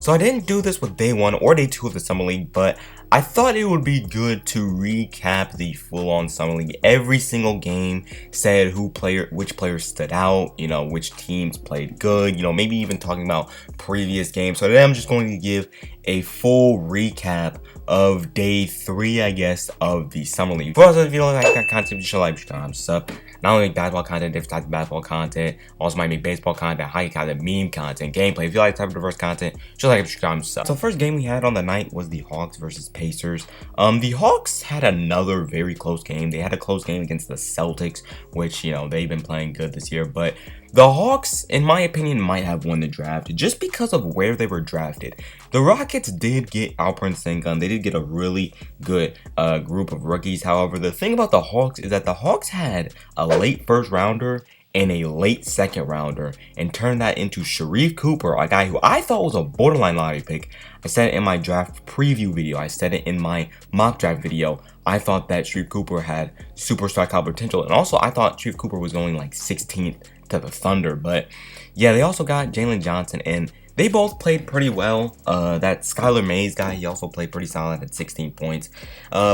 So I didn't do this with day 1 or day 2 of the Summer League, but I thought it would be good to recap the full-on Summer League. Every single game said which players stood out, which teams played good, maybe even talking about previous games. So today I'm just going to give a full recap of day 3, I guess, of the Summer League. For those of you like that content, just like sub. Not only make basketball content, different types of basketball content, also might make baseball content, hockey content, meme content, gameplay. If you like type of diverse content, just like sub. So first game we had on the night was the Hawks versus Pacers. The Hawks had another very close game. They had a close game against the Celtics, which, they've been playing good this year, but the Hawks, in my opinion, might have won the draft just because of where they were drafted. The Rockets did get Alperen Sengun. They did get a really good group of rookies. However, the thing about the Hawks is that the Hawks had a late first rounder and a late second rounder and turned that into Sharif Cooper, a guy who I thought was a borderline lottery pick. I said it in my draft preview video. I said it in my mock draft video. I thought that Sharif Cooper had superstar caliber potential, and also I thought Sharif Cooper was going like 16th to the Thunder. But yeah, they also got Jalen Johnson, and they both played pretty well. That Skylar Mays guy, he also played pretty solid at 16 points.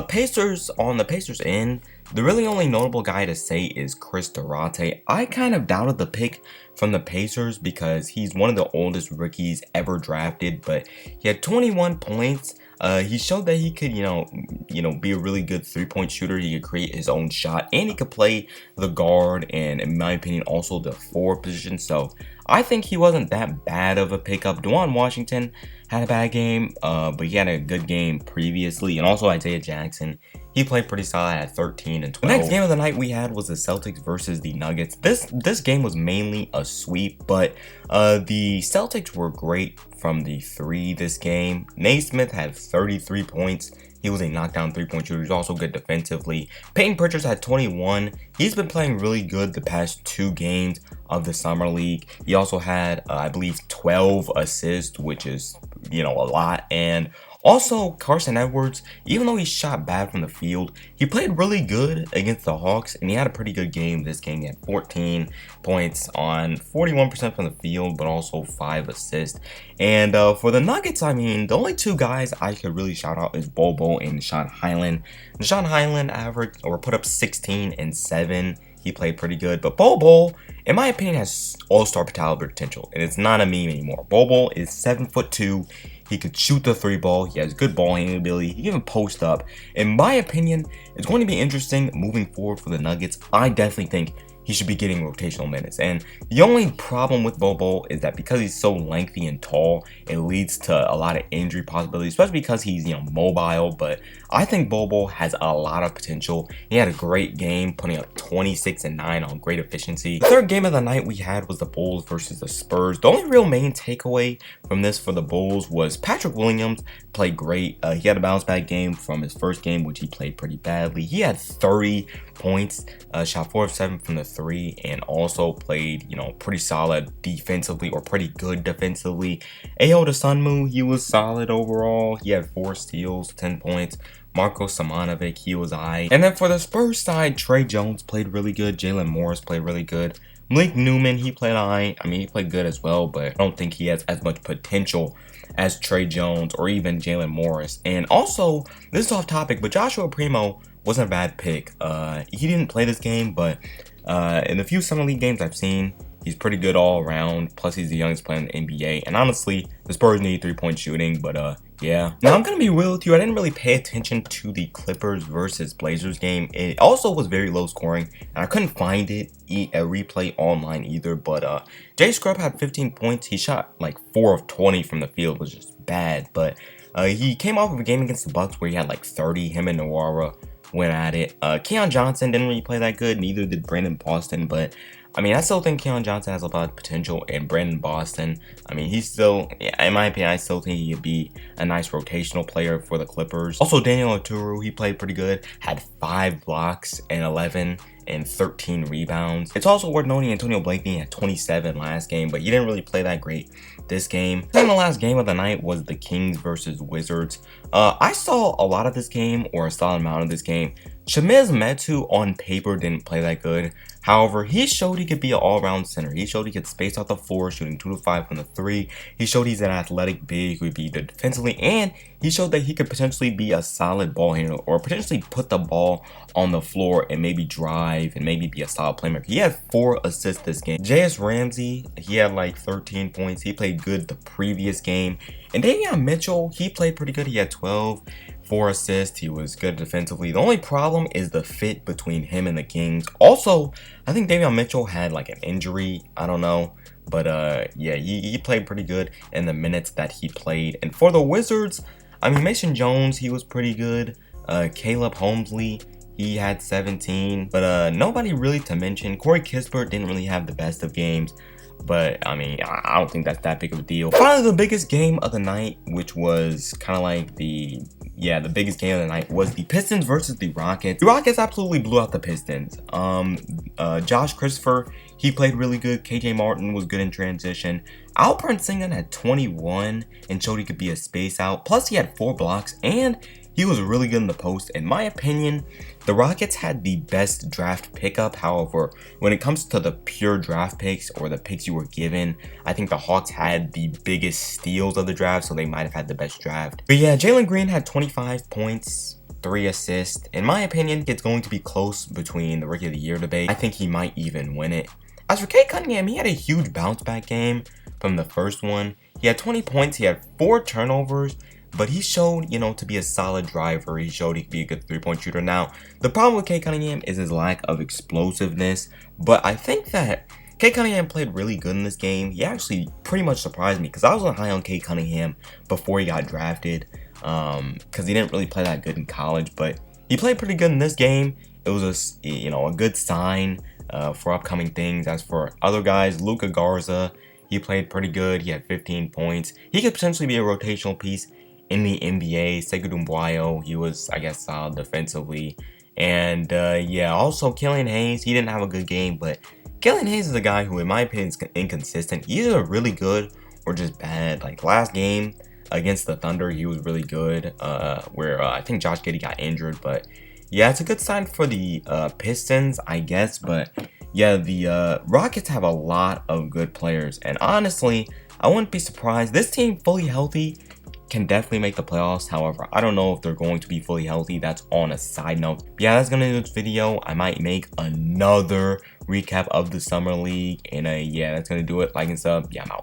Pacers, on the Pacers end, the really only notable guy to say is Chris Durante. I kind of doubted the pick from the Pacers because he's one of the oldest rookies ever drafted, but he had 21 points. He showed that he could, be a really good three-point shooter. He could create his own shot, and he could play the guard, and in my opinion, also the forward position. So I think he wasn't that bad of a pickup. DeJuan Washington had a bad game, but he had a good game previously, and also Isaiah Jackson. He played pretty solid at 13 and 12. The next game of the night we had was the Celtics versus the Nuggets. This game was mainly a sweep, but the Celtics were great from the 3 this game. Naismith had 33 points. He was a knockdown three-point shooter. He's also good defensively. Payton Prichard had 21. He's been playing really good the past 2 games of the Summer League. He also had, I believe, 12 assists, which is, a lot. And also, Carson Edwards, even though he shot bad from the field, he played really good against the Hawks, and he had a pretty good game this game. He had 14 points on 41% from the field, but also 5 assists. And for the Nuggets, I mean, the only 2 guys I could really shout out is Bobo and Deshaun Hyland. Deshaun Hyland averaged or put up 16 and 7. He played pretty good, but Bobo, in my opinion, has all-star caliber potential, and it's not a meme anymore. Bobo is 7'2". He could shoot the 3 ball. He has good ball handling ability. He can even post up. In my opinion, it's going to be interesting moving forward for the Nuggets. I definitely think he should be getting rotational minutes. And the only problem with Bobo is that because he's so lengthy and tall, it leads to a lot of injury possibilities, especially because he's, mobile. But I think Bobo has a lot of potential. He had a great game, putting up 26 and 9 on great efficiency. The third game of the night we had was the Bulls versus the Spurs. The only real main takeaway from this for the Bulls was Patrick Williams played great. He had a bounce back game from his first game, which he played pretty badly. He had 30 points, shot 4 of 7 from the 3, and also played, pretty solid defensively, or pretty good defensively. Ayo Dosunmu, he was solid overall. He had 4 steals, 10 points. Marko Samanovic, he was aight. And then for the Spurs side, Trey Jones played really good. Jalen Morris played really good. Malik Newman, he played aight. I mean, he played good as well, but I don't think he has as much potential as Trey Jones or even Jalen Morris. And also, this is off topic, but Joshua Primo wasn't a bad pick. He didn't play this game, but in the few Summer League games I've seen, he's pretty good all around. Plus, he's the youngest player in the NBA. And honestly, the Spurs need 3-point shooting, but yeah. Now, I'm going to be real with you. I didn't really pay attention to the Clippers versus Blazers game. It also was very low scoring, and I couldn't find a replay online either. But Jay Scrubb had 15 points. He shot like 4 of 20 from the field, which is bad. But he came off of a game against the Bucks where he had like 30. Him and Nwora went at it. Keon Johnson didn't really play that good. Neither did Brandon Boston, but I mean, I still think Keon Johnson has a lot of potential, and Brandon Boston, I mean, he's still, in my opinion, I still think he could be a nice rotational player for the Clippers. Also, Daniel Oturu, he played pretty good, had 5 blocks and 11 and 13 rebounds. It's also worth noting Antonio Blakeney had 27 last game, but he didn't really play that great this game. Then the last game of the night was the Kings versus Wizards. I saw a lot of this game, or a solid amount of this game. Shamiz Metu on paper didn't play that good. However, he showed he could be an all-around center. He showed he could space out the floor, shooting 2 to 5 from the 3. He showed he's an athletic big who would be good defensively, and he showed that he could potentially be a solid ball handler or potentially put the ball on the floor and maybe drive and maybe be a solid playmaker. He had 4 assists this game. J.S. Ramsey, he had like 13 points. He played good the previous game. And Davion Mitchell, he played pretty good. He had 12. 4 assists. He was good defensively. The only problem is the fit between him and the Kings. Also, I think Davion Mitchell had like an injury. I don't know. But yeah, he played pretty good in the minutes that he played. And for the Wizards, I mean, Mason Jones, he was pretty good. Caleb Holmesley, he had 17. But nobody really to mention. Corey Kispert didn't really have the best of games. But I mean, I don't think that's that big of a deal. Finally, the biggest game of the night, which was kind of like the biggest game of the night, was the Pistons versus the Rockets. The Rockets absolutely blew out the Pistons. Josh Christopher, he played really good. KJ Martin was good in transition. Alperen Sengun had 21 and showed he could be a space out. Plus, he had 4 blocks and he was really good in the post. In my opinion, the Rockets had the best draft pickup. However, when it comes to the pure draft picks or the picks you were given, I think the Hawks had the biggest steals of the draft, so they might have had the best draft. But yeah, Jalen Green had 25 points, 3 assists. In my opinion, it's going to be close between the Rookie of the Year debate. I think he might even win it. As for Cade Cunningham, he had a huge bounce back game from the first one. He had 20 points, he had 4 turnovers, but he showed, to be a solid driver. He showed he could be a good 3-point shooter. Now, the problem with Cade Cunningham is his lack of explosiveness, but I think that Cade Cunningham played really good in this game. He actually pretty much surprised me because I was high on Cade Cunningham before he got drafted because he didn't really play that good in college, but he played pretty good in this game. It was a good sign for upcoming things. As for other guys, Luka Garza, he played pretty good. He had 15 points. He could potentially be a rotational piece in the NBA. Sekou Doumbouya, he was, I guess, solid defensively. And yeah, also Killian Hayes, he didn't have a good game, but Killian Hayes is a guy who, in my opinion, is inconsistent. He's either really good or just bad. Like last game against the Thunder, he was really good, where I think Josh Giddey got injured. But yeah, it's a good sign for the Pistons, I guess. But yeah, the Rockets have a lot of good players. And honestly, I wouldn't be surprised. This team, fully healthy, can definitely make the playoffs. However, I don't know if they're going to be fully healthy. That's on a side note. But yeah, that's gonna do this video. I might make another recap of the Summer League. And yeah, that's gonna do it. Like and sub. Yeah, I'm out.